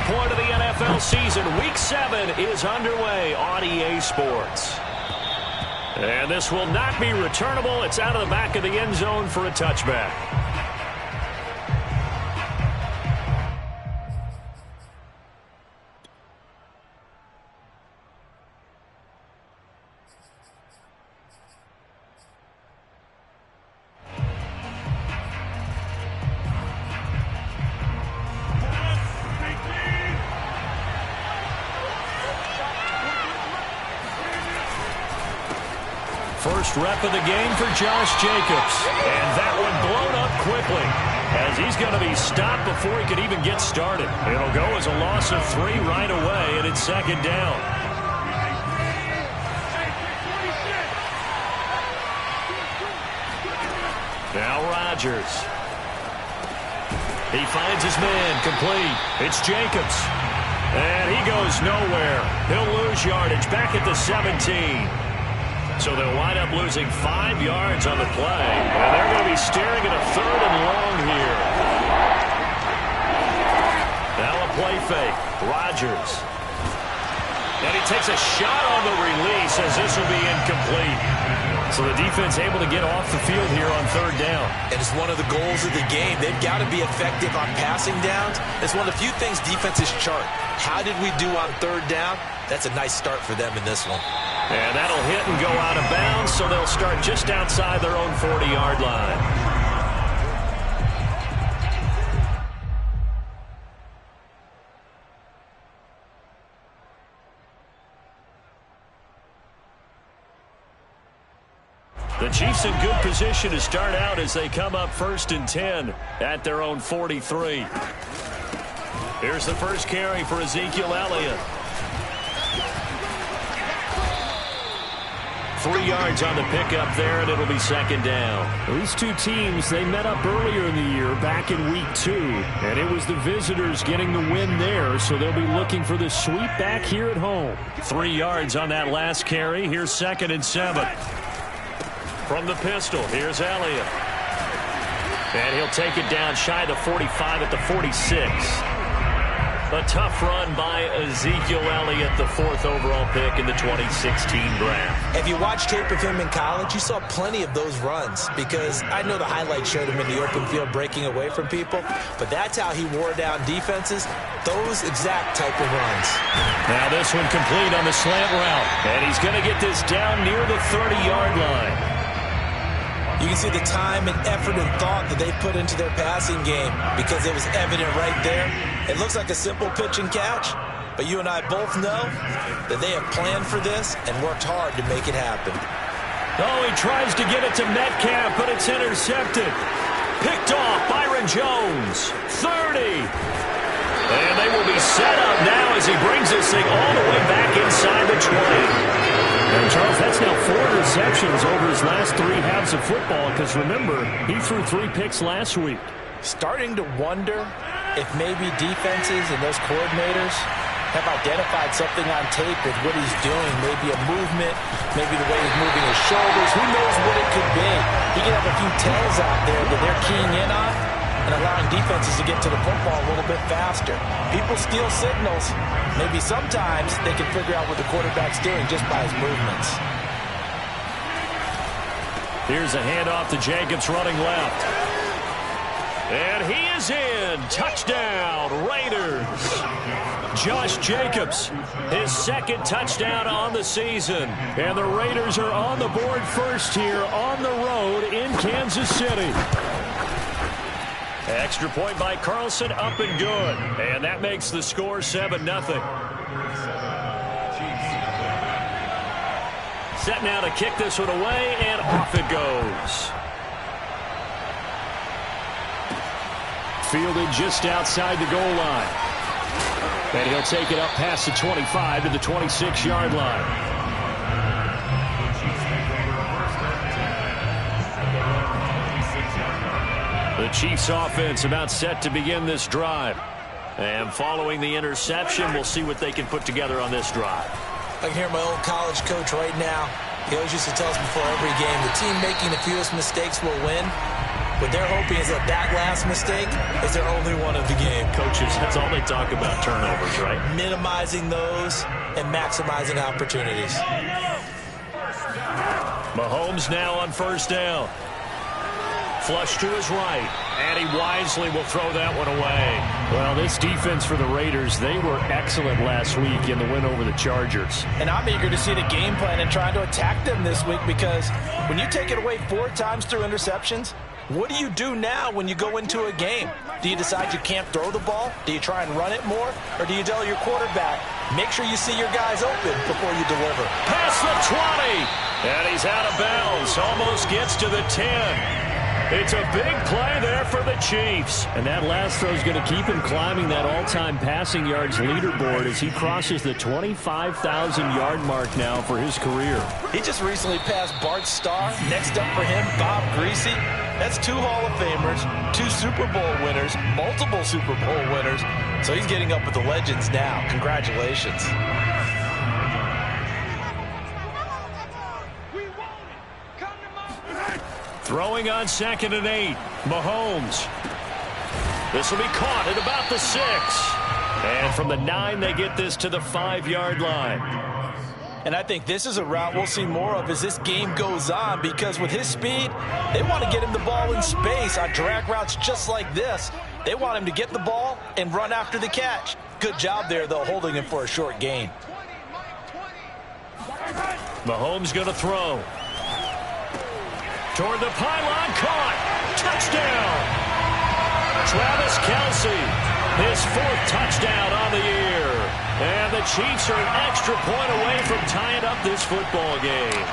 point of the NFL season. Week 7 is underway on EA Sports. And this will not be returnable. It's out of the back of the end zone for a touchback. First rep of the game for Josh Jacobs. And that one blown up quickly as he's going to be stopped before he could even get started. It'll go as a loss of 3 right away, and it's second down. Now Rodgers. He finds his man complete. It's Jacobs. And he goes nowhere. He'll lose yardage back at the 17. So they'll wind up losing 5 yards on the play. And they're going to be staring at a 3rd and long here. Now a play fake. Rodgers. And he takes a shot on the release as this will be incomplete. So the defense able to get off the field here on 3rd down. And it's one of the goals of the game. They've got to be effective on passing downs. It's one of the few things defenses chart. How did we do on 3rd down? That's a nice start for them in this one. And that'll hit and go out of bounds, so they'll start just outside their own 40-yard line. The Chiefs in good position to start out as they come up 1st and 10 at their own 43. Here's the first carry for Ezekiel Elliott. 3 yards on the pickup there, and it'll be second down. These two teams, they met up earlier in the year, back in week 2, and it was the visitors getting the win there, so they'll be looking for the sweep back here at home. 3 yards on that last carry. Here's 2nd and 7. From the pistol, here's Elliott. And he'll take it down shy of the 45 at the 46. A tough run by Ezekiel Elliott, the 4th overall pick in the 2016 draft. If you watch tape of him in college, you saw plenty of those runs because I know the highlights showed him in the open field breaking away from people, but that's how he wore down defenses, those exact type of runs. Now this one complete on the slant route, and he's going to get this down near the 30-yard line. You can see the time and effort and thought that they put into their passing game because it was evident right there. It looks like a simple pitch and catch, but you and I both know that they have planned for this and worked hard to make it happen. Oh, he tries to get it to Metcalf, but it's intercepted. Picked off Byron Jones. 30. And they will be set up now as he brings this thing all the way back inside the 20. And Charles, that's now 4 receptions over his last 3 halves of football because, remember, he threw 3 picks last week. Starting to wonder if maybe defenses and those coordinators have identified something on tape with what he's doing. Maybe a movement, maybe the way he's moving his shoulders. Who knows what it could be? He could have a few tells out there that they're keying in on and allowing defenses to get to the football a little bit faster. People steal signals. Maybe sometimes they can figure out what the quarterback's doing just by his movements. Here's a handoff to Jacobs running left. And he is in. Touchdown, Raiders. Josh Jacobs, his 2nd touchdown on the season. And the Raiders are on the board first here on the road in Kansas City. Extra point by Carlson, up and good. And that makes the score 7-0. Set now to kick this one away, and off it goes. Fielded just outside the goal line. And he'll take it up past the 25 to the 26-yard line. The Chiefs offense about set to begin this drive. And following the interception, we'll see what they can put together on this drive. I can hear my old college coach right now. He always used to tell us before every game, the team making the fewest mistakes will win. What they're hoping is that last mistake is their only one of the game. Coaches, that's all they talk about, turnovers, right? Minimizing those and maximizing opportunities. Mahomes now on first down. Flush to his right, and he wisely will throw that one away. Well, this defense for the Raiders, they were excellent last week in the win over the Chargers. And I'm eager to see the game plan and trying to attack them this week, because when you take it away 4 times through interceptions, what do you do now when you go into a game? Do you decide you can't throw the ball? Do you try and run it more? Or do you tell your quarterback, make sure you see your guys open before you deliver? Past the 20, and he's out of bounds. Almost gets to the 10. It's a big play there for the Chiefs. And that last throw is going to keep him climbing that all-time passing yards leaderboard as he crosses the 25,000-yard mark now for his career. He just recently passed Bart Starr. Next up for him, Bob Greasy. That's 2 Hall of Famers, 2 Super Bowl winners, multiple Super Bowl winners. So he's getting up with the legends now. Congratulations. Throwing on 2nd and 8. Mahomes. This will be caught at about the 6. And from the 9, they get this to the 5-yard line. And I think this is a route we'll see more of as this game goes on, because with his speed, they want to get him the ball in space on drag routes just like this. They want him to get the ball and run after the catch. Good job there, though, holding him for a short gain. Mahomes going to throw. Toward the pylon, caught. Touchdown. Travis Kelce, his 4th touchdown on the year. And the Chiefs are an extra point away from tying up this football game.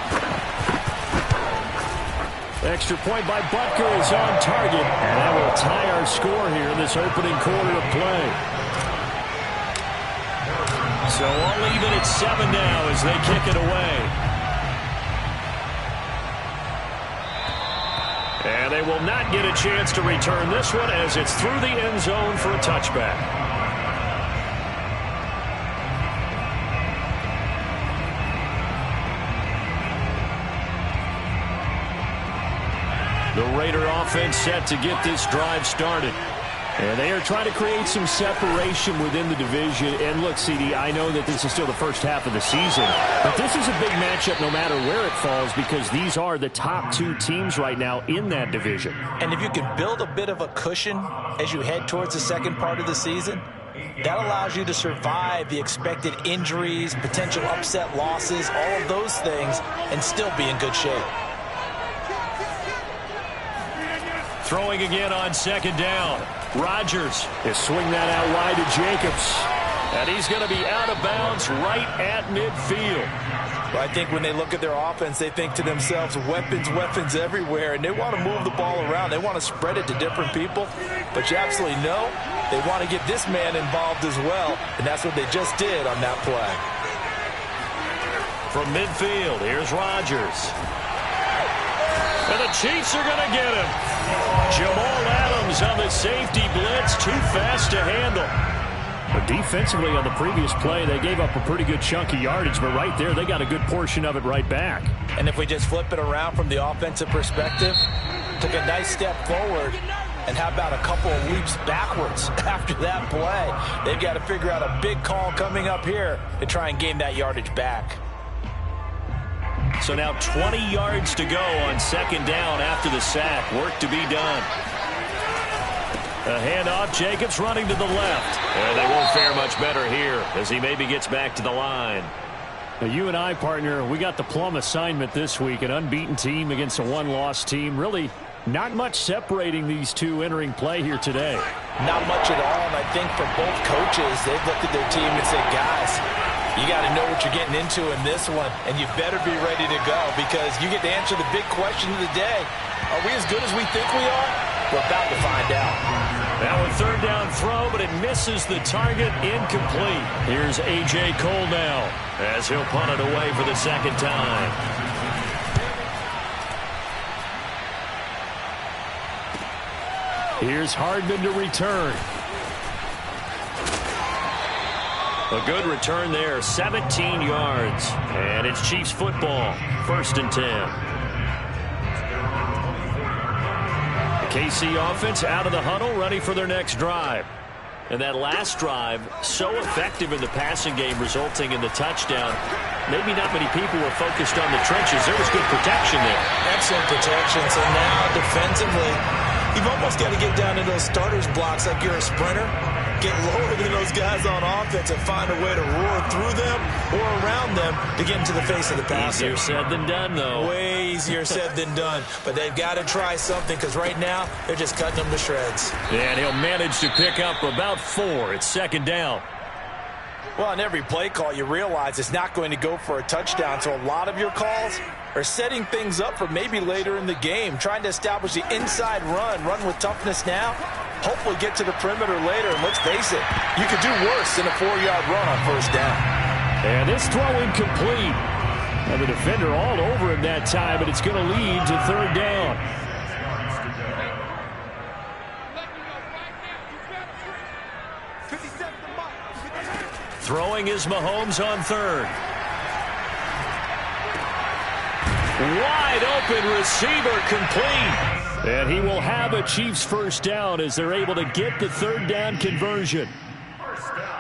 Extra point by Butker is on target. And that will tie our score here in this opening quarter of play. So all even at 7 now as they kick it away. And they will not get a chance to return this one as it's through the end zone for a touchback. The Raider offense set to get this drive started. And they are trying to create some separation within the division. And look, CD, I know that this is still the first half of the season, but this is a big matchup no matter where it falls, because these are the top 2 teams right now in that division. And if you can build a bit of a cushion as you head towards the second part of the season, that allows you to survive the expected injuries, potential upset losses, all of those things, and still be in good shape. Throwing again on 2nd down. Rodgers is swing that out wide to Jacobs. And he's going to be out of bounds right at midfield. Well, I think when they look at their offense, they think to themselves, weapons, weapons everywhere. And they want to move the ball around. They want to spread it to different people. But you absolutely know they want to get this man involved as well. And that's what they just did on that play. From midfield, here's Rodgers. And the Chiefs are going to get him. Jamal Adams on the safety blitz, too fast to handle. But defensively on the previous play, they gave up a pretty good chunk of yardage, but right there, they got a good portion of it right back. And if we just flip it around from the offensive perspective, took a nice step forward, and how about a couple of leaps backwards after that play? They've got to figure out a big call coming up here to try and gain that yardage back. So now 20 yards to go on 2nd down after the sack. Work to be done. A handoff, Jacobs running to the left. And they won't fare much better here as he maybe gets back to the line. Now, you and I, partner, we got the plum assignment this week. An unbeaten team against a one-loss team. Really not much separating these two entering play here today. Not much at all, and I think for both coaches, they've looked at their team and said, guys, you got to know what you're getting into in this one, and you better be ready to go because you get to answer the big question of the day. Are we as good as we think we are? We're about to find out. Now a 3rd down throw, but it misses the target, incomplete. Here's A.J. Cole now as he'll punt it away for the 2nd time. Here's Hardman to return. A good return there, 17 yards. And it's Chiefs football, 1st and 10. KC offense out of the huddle, ready for their next drive. And that last drive, so effective in the passing game, resulting in the touchdown. Maybe not many people were focused on the trenches. There was good protection there. Excellent protection. So now, defensively, you've almost got to get down to those starters blocks like you're a sprinter. Get lower than those guys on offense and find a way to roar through them or around them to get into the face of the passer. Easier said than done, though. Way easier said than done. But they've got to try something because right now they're just cutting them to shreds. And he'll manage to pick up about 4. It's second down. Well, on every play call, you realize it's not going to go for a touchdown. So a lot of your calls are setting things up for maybe later in the game, trying to establish the inside run with toughness now, hopefully get to the perimeter later. And let's face it, you could do worse than a 4-yard run on first down. And this throw incomplete. And the defender all over him that time, but it's going to lead to third down. Throwing is Mahomes on third. Wide open receiver, complete. And he will have a Chiefs first down as they're able to get the third down conversion.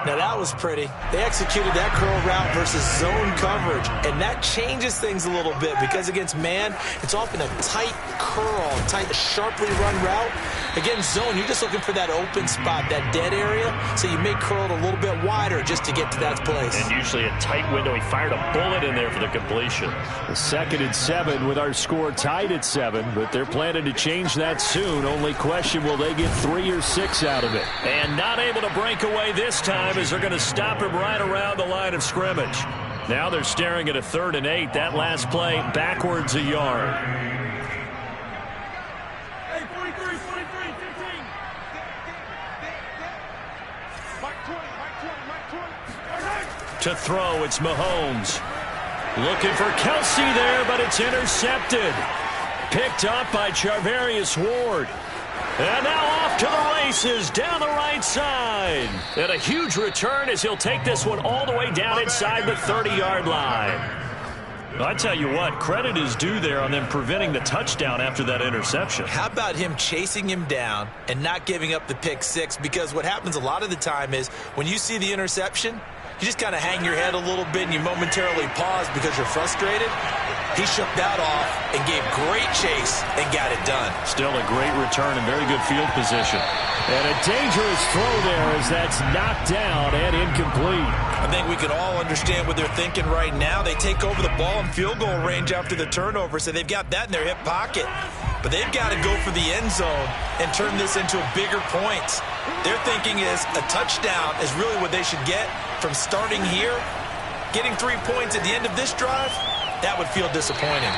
Now that was pretty. They executed that curl route versus zone coverage, and that changes things a little bit because against man, it's often a tight curl, tight, sharply run route. Against zone, you're just looking for that open spot, that dead area, so you may curl it a little bit wider just to get to that place. And usually a tight window. He fired a bullet in there for the completion. The 2nd and 7 with our score tied at 7, but they're planning to change that soon. Only question, will they get 3 or 6 out of it? And not able to break away this time as they're going to stop him right around the line of scrimmage. Now they're staring at a 3rd and 8. That last play backwards a yard. To throw, it's Mahomes. Looking for Kelsey there, but it's intercepted. Picked up by Charvarius Ward. And now off to the races down the right side. And a huge return as he'll take this one all the way down inside the 30-yard line. I tell you what, credit is due there on them preventing the touchdown after that interception. How about him chasing him down and not giving up the pick 6? Because what happens a lot of the time is when you see the interception, you just kind of hang your head a little bit and you momentarily pause because you're frustrated. He shook that off and gave great chase and got it done. Still a great return and very good field position. And a dangerous throw there as that's knocked down and incomplete. I think we can all understand what they're thinking right now. They take over the ball in field goal range after the turnover, so they've got that in their hip pocket. But they've got to go for the end zone and turn this into a bigger point. Their thinking is a touchdown is really what they should get from starting here. Getting 3 points at the end of this drive, that would feel disappointing.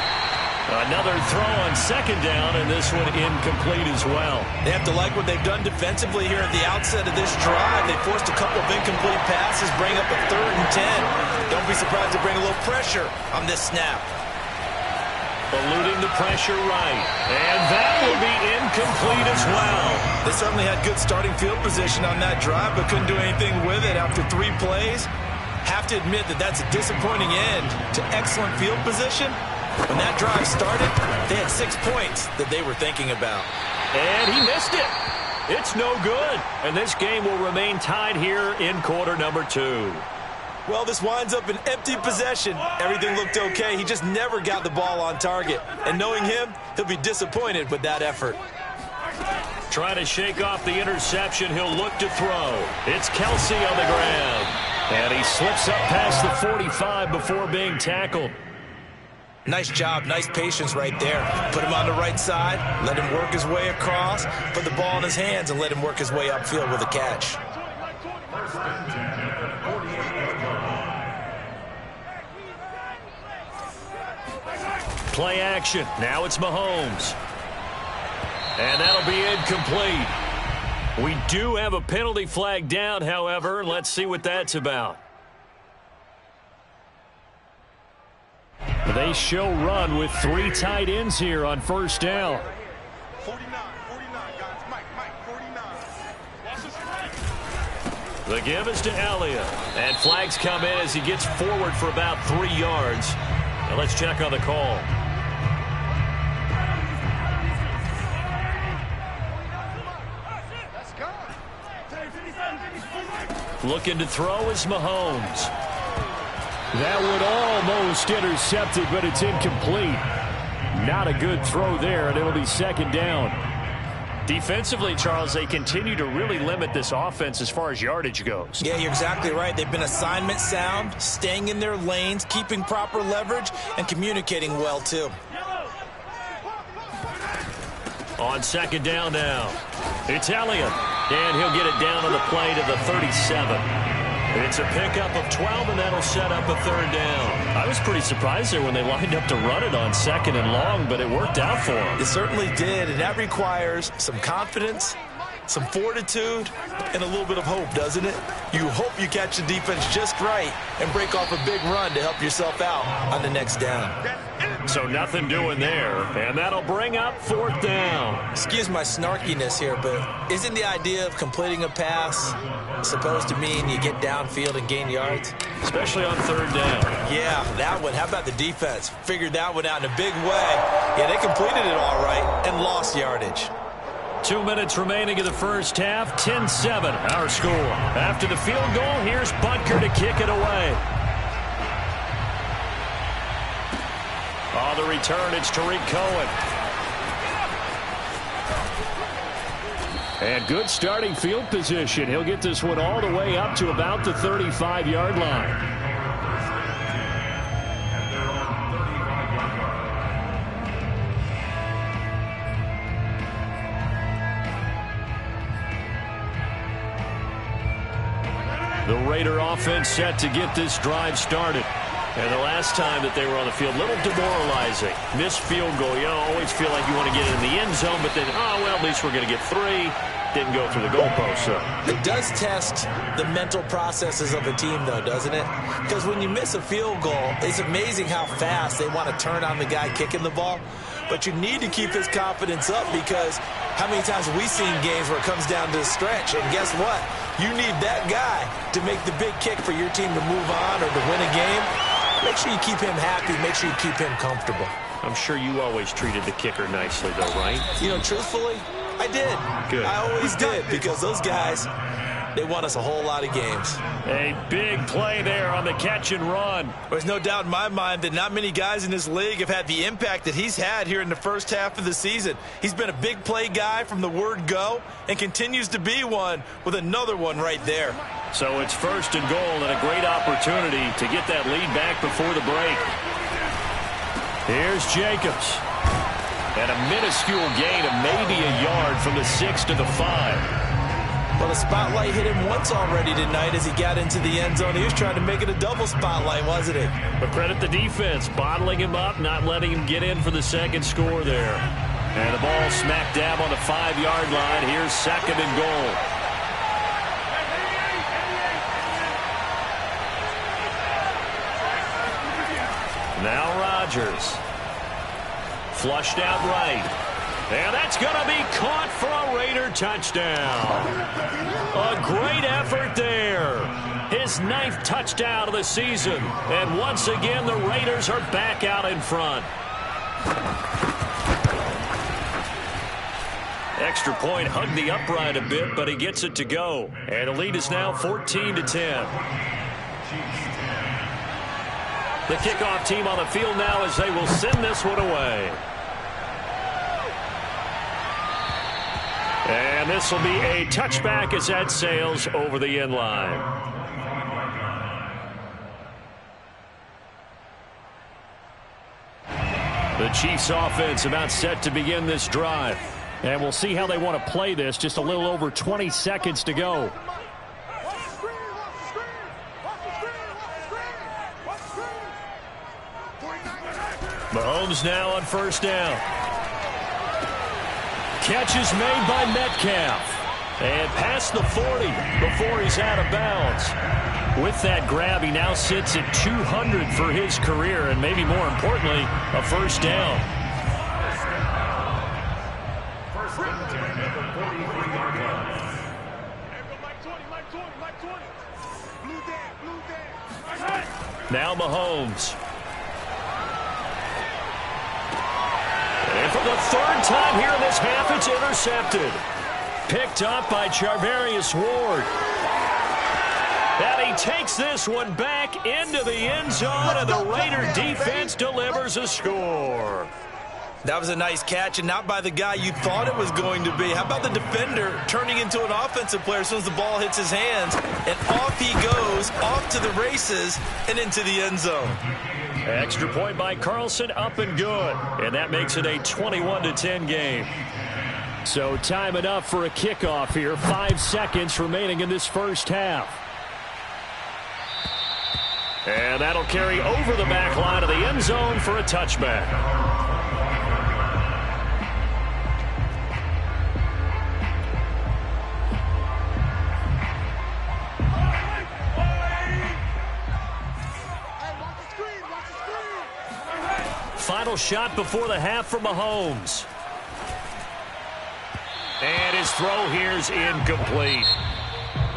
Another throw on second down, and this one incomplete as well. They have to like what they've done defensively here at the outset of this drive. They forced a couple of incomplete passes, bring up a 3rd and 10. Don't be surprised to bring a little pressure on this snap. Eluding the pressure right. And that will be incomplete as well. They certainly had good starting field position on that drive, but couldn't do anything with it after 3 plays. Have to admit that that's a disappointing end to excellent field position. When that drive started, they had 6 points that they were thinking about. And he missed it. It's no good. And this game will remain tied here in quarter number 2. Well, this winds up an empty possession. Everything looked okay. He just never got the ball on target. And knowing him, he'll be disappointed with that effort. Trying to shake off the interception. He'll look to throw. It's Kelsey on the ground. And he slips up past the 45 before being tackled. Nice job, nice patience right there. Put him on the right side, let him work his way across, put the ball in his hands, and let him work his way upfield with a catch. Play action. Now it's Mahomes. And that'll be incomplete. We do have a penalty flag down, however. Let's see what that's about. They show run with 3 tight ends here on first down. 49, guys. Mike, 49. The give is to Elliott. And flags come in as he gets forward for about 3 yards. Now let's check on the call. Looking to throw is Mahomes. That would almost intercept it, but it's incomplete. Not a good throw there, and it'll be second down. Defensively, Charles, they continue to really limit this offense as far as yardage goes. Yeah, you're exactly right. They've been assignment sound, staying in their lanes, keeping proper leverage, and communicating well, too. On second down now, it's Elliott, and he'll get it down on the play to the 37. It's a pickup of 12, and that'll set up a third down. I was pretty surprised there when they lined up to run it on second and long, but it worked out for them. It certainly did, and that requires some confidence, some fortitude, and a little bit of hope, doesn't it? You hope you catch the defense just right and break off a big run to help yourself out on the next down. So nothing doing there, and that'll bring up fourth down. Excuse my snarkiness here, but isn't the idea of completing a pass supposed to mean you get downfield and gain yards? Especially on third down. Yeah, that one. How about the defense? Figured that one out in a big way. Yeah, they completed it all right and lost yardage. 2 minutes remaining in the first half. 10-7, our score. After the field goal, here's Butker to kick it away. On the return, it's Tariq Cohen. And good starting field position. He'll get this one all the way up to about the 35-yard line. The Raider offense set to get this drive started. And the last time that they were on the field, a little demoralizing. Missed field goal. You always feel like you want to get it in the end zone, but then, oh, well, at least we're going to get 3. Didn't go through the goalpost, so. It does test the mental processes of a team, though, doesn't it? Because when you miss a field goal, it's amazing how fast they want to turn on the guy kicking the ball. But you need to keep his confidence up, because how many times have we seen games where it comes down to the stretch? And guess what? You need that guy to make the big kick for your team to move on or to win a game. Make sure you keep him happy. Make sure you keep him comfortable. I'm sure you always treated the kicker nicely, though, right? You know, truthfully, I did. Good. I always did, because those guys, they won us a whole lot of games. A big play there on the catch and run. There's no doubt in my mind that not many guys in this league have had the impact that he's had here in the first half of the season. He's been a big play guy from the word go and continues to be one with another one right there. So it's first and goal and a great opportunity to get that lead back before the break. Here's Jacobs. And a minuscule gain of maybe a yard from the 6 to the 5. Well, the spotlight hit him once already tonight as he got into the end zone. He was trying to make it a double spotlight, wasn't he? But credit the defense, bottling him up, not letting him get in for the second score there. And the ball smack dab on the 5-yard line. Here's second and goal. Now Rodgers. Flushed out right. And that's going to be caught for a Raider touchdown. A great effort there. His 9th touchdown of the season. And once again, the Raiders are back out in front. Extra point hugged the upright a bit, but he gets it to go. And the lead is now 14-10. The kickoff team on the field now as they will send this one away. And this will be a touchback as that sails over the end line. The Chiefs offense about set to begin this drive. And we'll see how they want to play this. Just a little over 20 seconds to go. Mahomes now on first down. Catch is made by Metcalf. And past the 40 before he's out of bounds. With that grab, he now sits at 200 for his career, and maybe more importantly, a first down. Now Mahomes. And for the 3rd time here in this half, it's intercepted. Picked up by Charvarius Ward. takes this one back into the end zone, and the Raider defense delivers a score. That was a nice catch, and not by the guy you thought it was going to be. How about the defender turning into an offensive player as soon as the ball hits his hands, and off he goes, off to the races, and into the end zone. Extra point by Carlson, up and good. And that makes it a 21-10 game. So time enough for a kickoff here. 5 seconds remaining in this first half. And that'll carry over the back line of the end zone for a touchback. Final shot before the half from Mahomes. And his throw here's incomplete.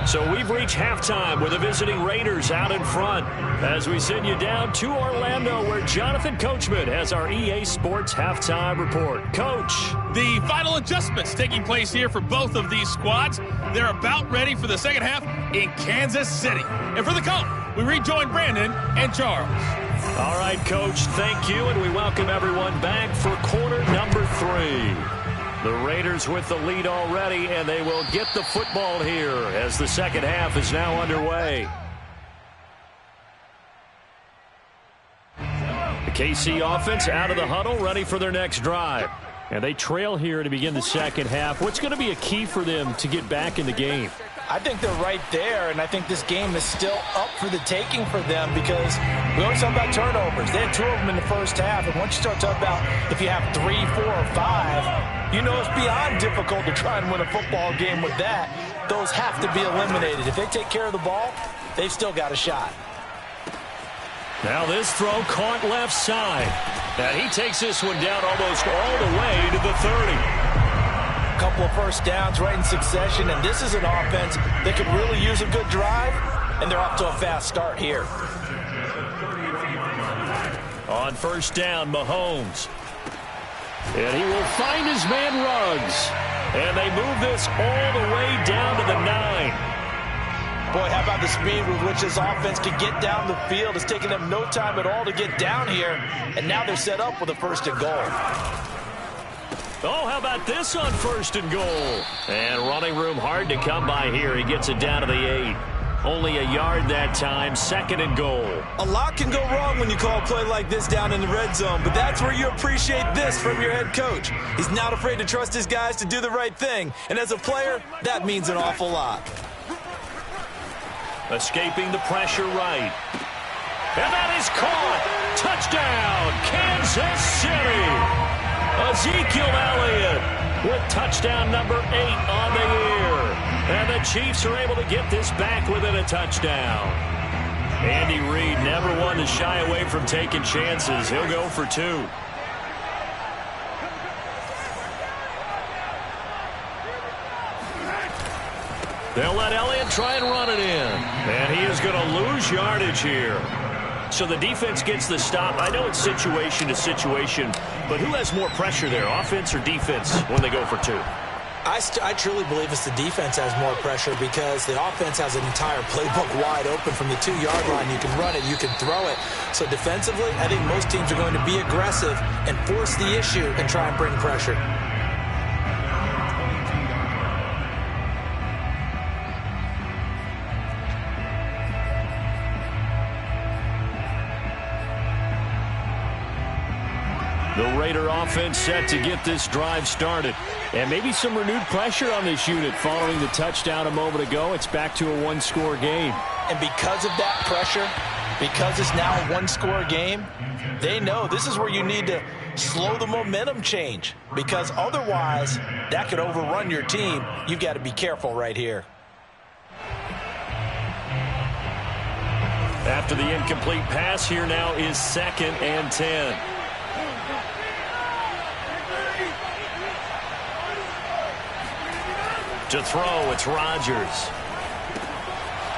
So we've reached halftime with the visiting Raiders out in front as we send you down to Orlando, where Jonathan Coachman has our EA Sports halftime report. Coach. The final adjustments taking place here for both of these squads. They're about ready for the second half in Kansas City. And for the call, we rejoin Brandon and Charles. All right, Coach, thank you, and we welcome everyone back for quarter number 3. The Raiders with the lead already, and they will get the football here as the second half is now underway. The KC offense out of the huddle, ready for their next drive. And they trail here to begin the second half. What's going to be a key for them to get back in the game? I think they're right there, and I think this game is still up for the taking for them because we always talk about turnovers. They had 2 of them in the first half, and once you start talking about if you have 3, 4, or 5, you know it's beyond difficult to try and win a football game with that. Those have to be eliminated. If they take care of the ball, they've still got a shot. Now this throw caught left side. And he takes this one down almost all the way to the 30. Couple of first downs right in succession, and this is an offense that could really use a good drive, and they're off to a fast start here. On first down, Mahomes. And he will find his man Ruggs. And they move this all the way down to the 9. Boy, how about the speed with which this offense can get down the field? It's taken them no time at all to get down here, and now they're set up with a first and goal. Oh, how about this on first and goal? And running room hard to come by here. He gets it down to the 8. Only a yard that time, second and goal. A lot can go wrong when you call a play like this down in the red zone, but that's where you appreciate this from your head coach. He's not afraid to trust his guys to do the right thing, and as a player, that means an awful lot. Escaping the pressure right. And that is caught. Touchdown, Kansas City. Ezekiel Elliott with touchdown number 8 on the year. And the Chiefs are able to get this back within a touchdown. Andy Reid never one to shy away from taking chances. He'll go for 2. They'll let Elliott try and run it in. And he is going to lose yardage here. So the defense gets the stop. I know it's situation to situation, but who has more pressure there, offense or defense, when they go for 2? I truly believe it's the defense has more pressure because the offense has an entire playbook wide open from the 2-yard line. You can run it, you can throw it. So defensively, I think most teams are going to be aggressive and force the issue and try and bring pressure. The Raider offense set to get this drive started. And maybe some renewed pressure on this unit following the touchdown a moment ago. It's back to a 1-score game. And because of that pressure, because it's now a 1-score game, they know this is where you need to slow the momentum change. Because otherwise, that could overrun your team. You've got to be careful right here. After the incomplete pass, here now is 2nd and 10. To throw, it's Rodgers.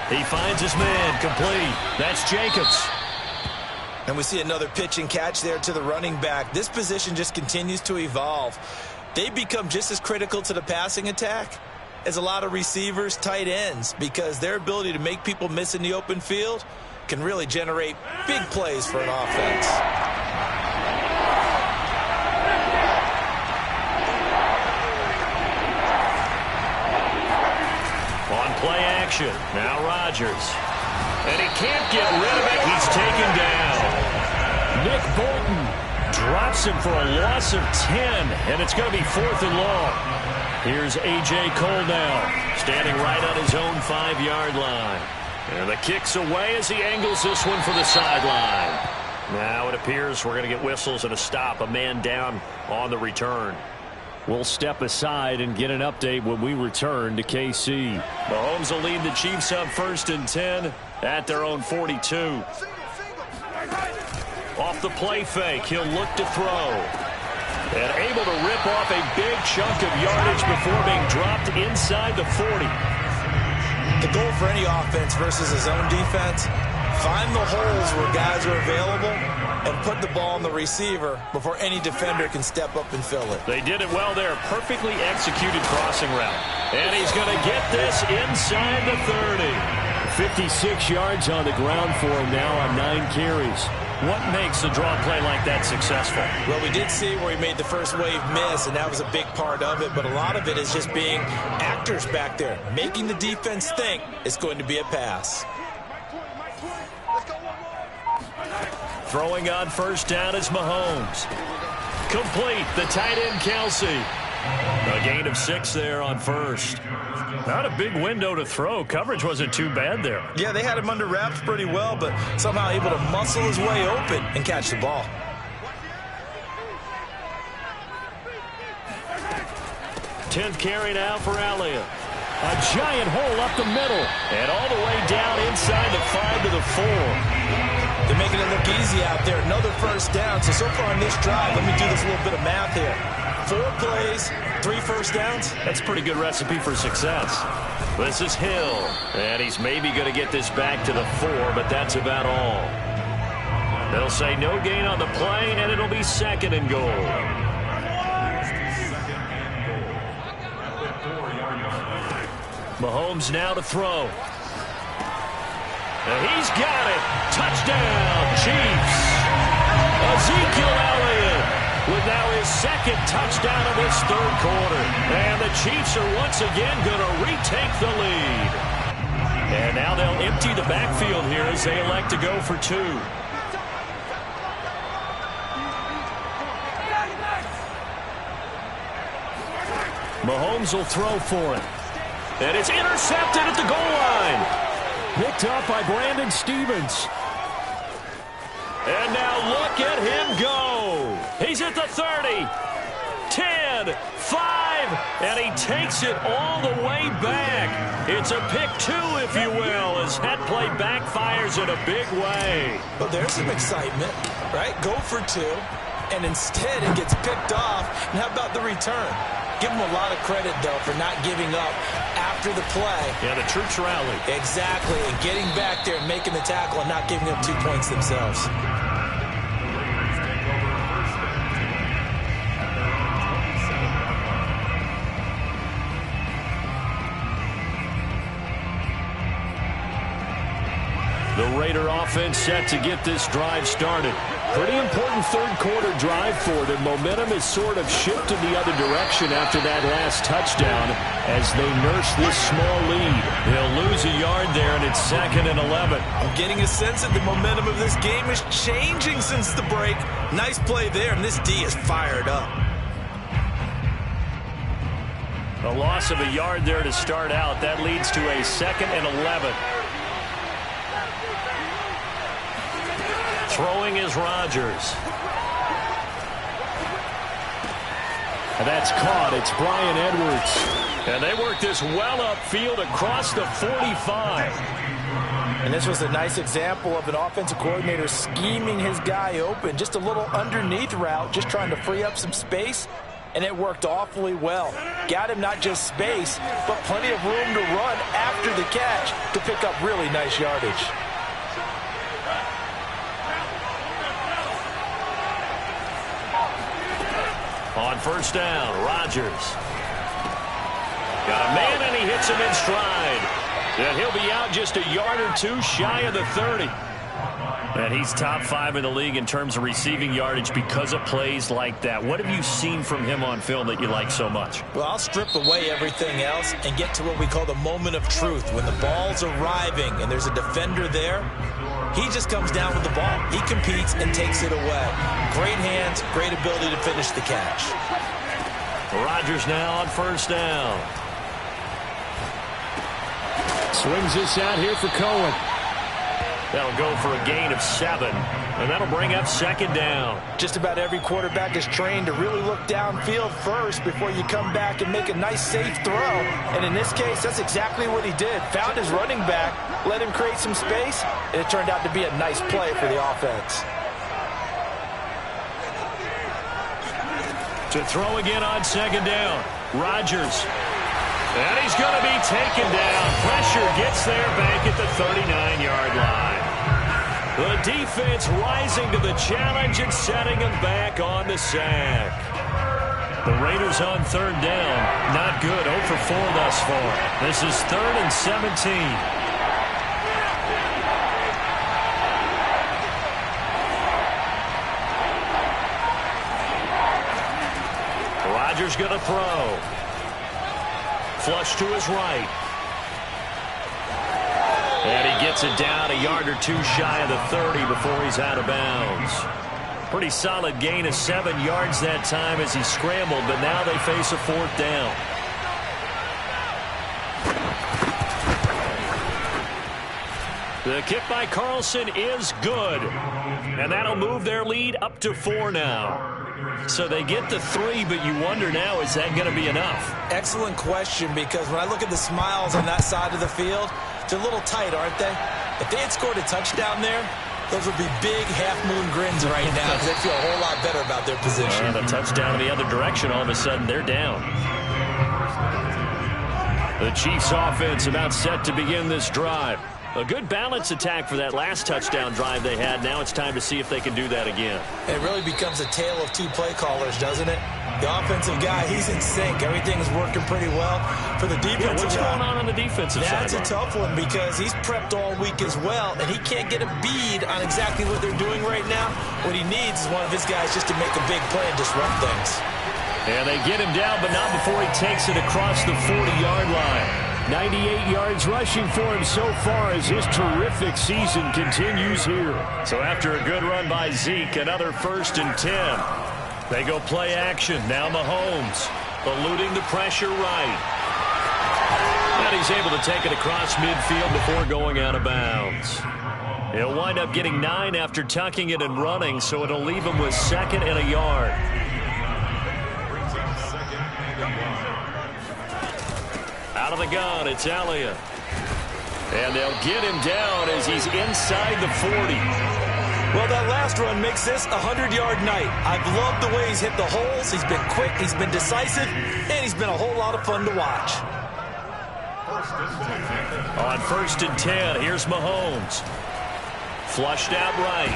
He finds his man, complete. That's Jacobs. And we see another pitch and catch there to the running back. This position just continues to evolve. They become just as critical to the passing attack is a lot of receivers, tight ends, because their ability to make people miss in the open field can really generate big plays for an offense. On play action, now Rodgers. And he can't get rid of it. He's taken down. Nick Bolton drops him for a loss of 10, and it's going to be 4th and long. Here's A.J. Cole now, standing right on his own 5-yard line. And the kick's away as he angles this one for the sideline. Now it appears we're going to get whistles and a stop, a man down on the return. We'll step aside and get an update when we return to KC. Mahomes will lead the Chiefs up 1st and 10 at their own 42. Off the play fake, he'll look to throw. And able to rip off a big chunk of yardage before being dropped inside the 40. The goal for any offense versus his own defense, find the holes where guys are available and put the ball on the receiver before any defender can step up and fill it. They did it well there. Perfectly executed crossing route. And he's going to get this inside the 30. 56 yards on the ground for him now on 9 carries. What makes a draw play like that successful? Well, we did see where he made the first wave miss, and that was a big part of it. But a lot of it is just being actors back there, making the defense think it's going to be a pass. Throwing on 1st down is Mahomes. Complete, the tight end Kelsey. A gain of 6 there on 1st. Not a big window to throw. Coverage wasn't too bad there. Yeah, they had him under wraps pretty well, but somehow able to muscle his way open and catch the ball. Tenth carry now for Elliott. A giant hole up the middle. And all the way down inside the 5 to the 4. They're making it look easy out there. Another 1st down. So far on this drive, let me do this little bit of math here. 4 plays, 3 1st downs. That's a pretty good recipe for success. This is Hill. And he's maybe going to get this back to the 4, but that's about all. They'll say no gain on the play, and it'll be 2nd and goal. Mahomes now to throw. And he's got it. Touchdown, Chiefs. Ezekiel Elliott with now his 2nd touchdown of this 3rd quarter. And the Chiefs are once again going to retake the lead. And now they'll empty the backfield here as they elect to go for 2. Mahomes will throw for it. And it's intercepted at the goal line. Picked up by Brandon Stevens. And now look at him go. He's at the 30, 10, 5, and he takes it all the way back. It's a pick 2, if you will, as that play backfires in a big way. Well, there's some excitement, right? Go for 2, and instead it gets picked off. And how about the return? Give him a lot of credit, though, for not giving up after the play. Yeah, the troops rally. Exactly, and getting back there and making the tackle and not giving up 2 points themselves. The Raider offense set to get this drive started. Pretty important 3rd quarter drive for them. Momentum has sort of shifted the other direction after that last touchdown as they nurse this small lead. They'll lose a yard there, and it's 2nd and 11. I'm getting a sense that the momentum of this game is changing since the break. Nice play there, and this D is fired up. A loss of a yard there to start out. That leads to a 2nd and 11. Throwing is Rodgers. And that's caught. It's Bryan Edwards. And they work this well upfield across the 45. And this was a nice example of an offensive coordinator scheming his guy open. Just a little underneath route, just trying to free up some space. And it worked awfully well. Got him not just space, but plenty of room to run after the catch to pick up really nice yardage. On 1st down, Rodgers. Got a man, and he hits him in stride. And he'll be out just a yard or two shy of the 30. And he's top 5 in the league in terms of receiving yardage because of plays like that. What have you seen from him on film that you like so much? Well, I'll strip away everything else and get to what we call the moment of truth. When the ball's arriving and there's a defender there, he just comes down with the ball. He competes and takes it away. Great hands, great ability to finish the catch. Rodgers now on first down. Swings this out here for Cohen. That'll go for a gain of 7, and that'll bring up second down. Just about every quarterback is trained to really look downfield first before you come back and make a nice, safe throw. And in this case, that's exactly what he did. Found his running back, let him create some space, and it turned out to be a nice play for the offense. To throw again on second down, Rodgers. And he's going to be taken down. Pressure gets there back at the 39-yard line. The defense rising to the challenge and setting him back on the sack. The Raiders on third down. Not good. 0 for 4 thus far. This is 3rd and 17. Rodgers going to throw. Flush to his right. And he gets it down a yard or two shy of the 30 before he's out of bounds. Pretty solid gain of 7 yards that time as he scrambled, but now they face a 4th down. The kick by Carlson is good. And that'll move their lead up to 4 now. So they get the 3, but you wonder now, is that going to be enough? Excellent question, because when I look at the smiles on that side of the field, they're a little tight, aren't they? If they had scored a touchdown there, those would be big half-moon grins right now because they feel a whole lot better about their position. And a touchdown in the other direction, all of a sudden they're down. The Chiefs offense about set to begin this drive. A good balance attack for that last touchdown drive they had. Now it's time to see if they can do that again. It really becomes a tale of 2 play callers, doesn't it? The offensive guy, he's in sync. Everything is working pretty well. For the defensive what's guy, going on the defensive side? That's a tough one because he's prepped all week as well, and he can't get a bead on exactly what they're doing right now. What he needs is one of his guys just to make a big play and disrupt things. And they get him down, but not before he takes it across the 40-yard line. 98 yards rushing for him so far as his terrific season continues here. So after a good run by Zeke, another 1st and 10. They go play action. Now Mahomes eluding the pressure right. And he's able to take it across midfield before going out of bounds. He'll wind up getting 9 after tucking it and running, so it'll leave him with 2nd and a yard. Out of the gun, it's Elliott. And they'll get him down as he's inside the 40. Well, that last run makes this a 100-yard night. I've loved the way he's hit the holes. He's been quick, he's been decisive, and he's been a whole lot of fun to watch. On 1st and 10, here's Mahomes. Flushed out right.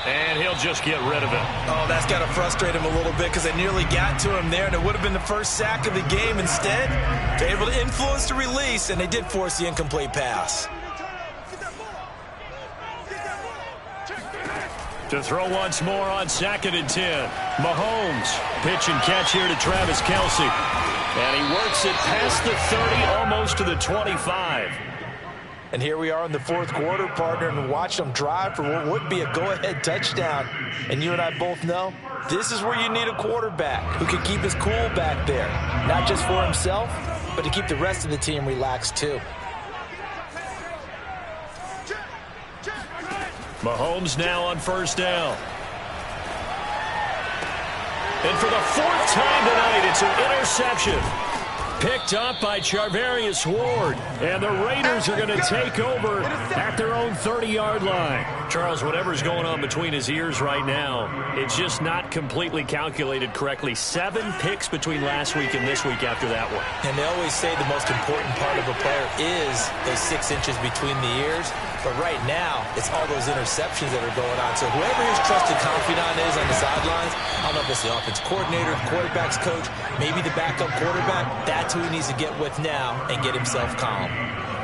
And he'll just get rid of it. Oh, that's got to frustrate him a little bit because they nearly got to him there, and it would have been the first sack of the game. Instead, they're able to influence the release, and they did force the incomplete pass. To throw once more on 2nd and 10. Mahomes, pitch and catch here to Travis Kelce. And he works it past the 30, almost to the 25. And here we are in the 4th quarter, partner, and watch them drive for what would be a go-ahead touchdown. And you and I both know this is where you need a quarterback who can keep his cool back there, not just for himself, but to keep the rest of the team relaxed too. Mahomes now on 1st down. And for the 4th time tonight, it's an interception. Picked up by Charvarius Ward. And the Raiders are going to take over at their own 30-yard line. Charles, whatever's going on between his ears right now, it's just not completely calculated correctly. 7 picks between last week and this week after that one. And they always say the most important part of a player is those 6 inches between the ears. But right now, it's all those interceptions that are going on. So whoever his trusted confidant is on the sidelines, I don't know if it's the offense coordinator, quarterback's coach, maybe the backup quarterback, that's That's who he needs to get with now and get himself calm.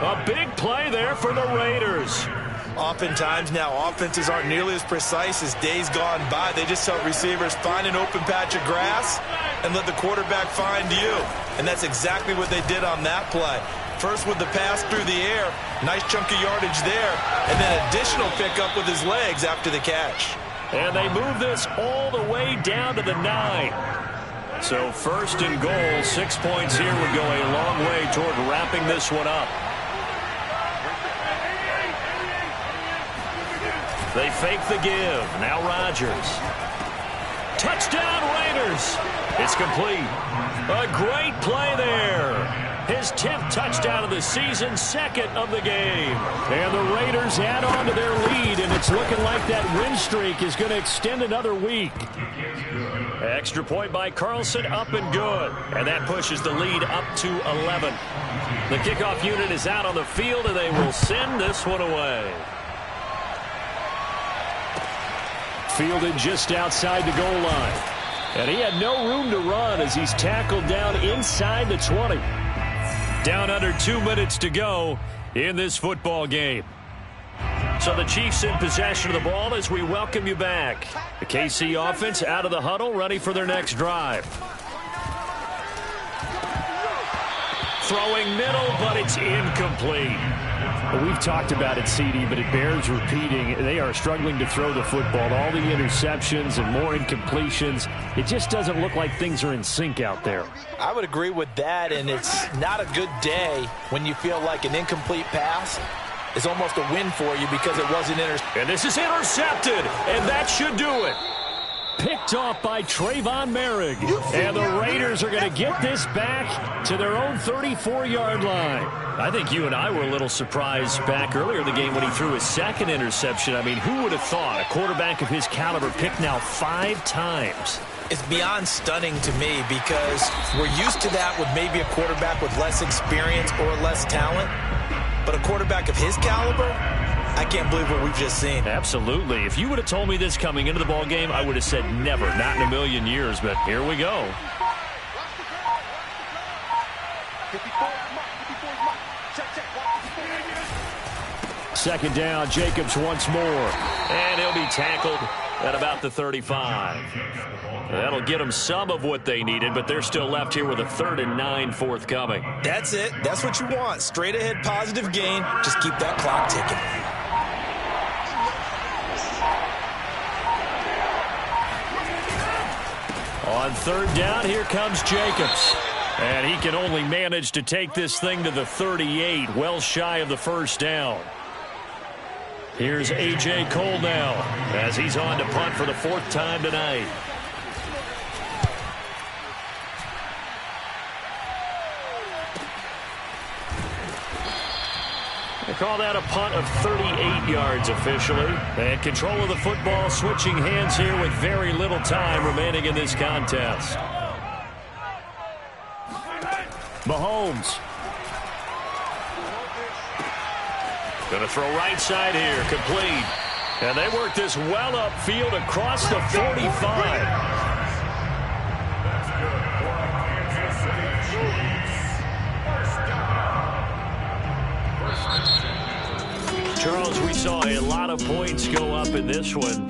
A big play there for the Raiders. Oftentimes now, offenses aren't nearly as precise as days gone by. They just tell receivers, find an open patch of grass and let the quarterback find you. And that's exactly what they did on that play. First with the pass through the air, nice chunk of yardage there, and then additional pickup with his legs after the catch. And they move this all the way down to the 9. So first and goal, 6 points here would go a long way toward wrapping this one up. They fake the give. Now Rodgers. Touchdown Raiders. It's complete. A great play there. His 10th touchdown of the season, 2nd of the game. And the Raiders add on to their lead, and it's looking like that win streak is going to extend another week. Extra point by Carlson, up and good. And that pushes the lead up to 11. The kickoff unit is out on the field, and they will send this one away. Fielded just outside the goal line. And he had no room to run as he's tackled down inside the 20. Down under 2 minutes to go in this football game. So the Chiefs in possession of the ball as we welcome you back. The KC offense out of the huddle, ready for their next drive. Throwing middle, but it's incomplete. Well, we've talked about it, CD, but it bears repeating. They are struggling to throw the football. All the interceptions and more incompletions. It just doesn't look like things are in sync out there. I would agree with that, and it's not a good day when you feel like an incomplete pass is almost a win for you because it wasn't intercepted. And this is intercepted, and that should do it. Picked off by Trayvon Merrick. And the Raiders are going to get this back to their own 34-yard line. I think you and I were a little surprised back earlier in the game when he threw his 2nd interception. I mean, who would have thought a quarterback of his caliber picked now 5 times? It's beyond stunning to me because we're used to that with maybe a quarterback with less experience or less talent. But a quarterback of his caliber, I can't believe what we've just seen. Absolutely. If you would have told me this coming into the ball game, I would have said never, not in a million years. But here we go. Second down, Jacobs once more. And he'll be tackled at about the 35. That'll get them some of what they needed, but they're still left here with a 3rd and 9 forthcoming. That's it. That's what you want. Straight ahead positive gain. Just keep that clock ticking. On 3rd down, here comes Jacobs. And he can only manage to take this thing to the 38, well shy of the 1st down. Here's A.J. Cole now as he's on to punt for the 4th time tonight. They call that a punt of 38 yards officially. And control of the football switching hands here with very little time remaining in this contest. Mahomes. Going to throw right side here, complete. And they work this well upfield across the 45. Charles, we saw a lot of points go up in this one.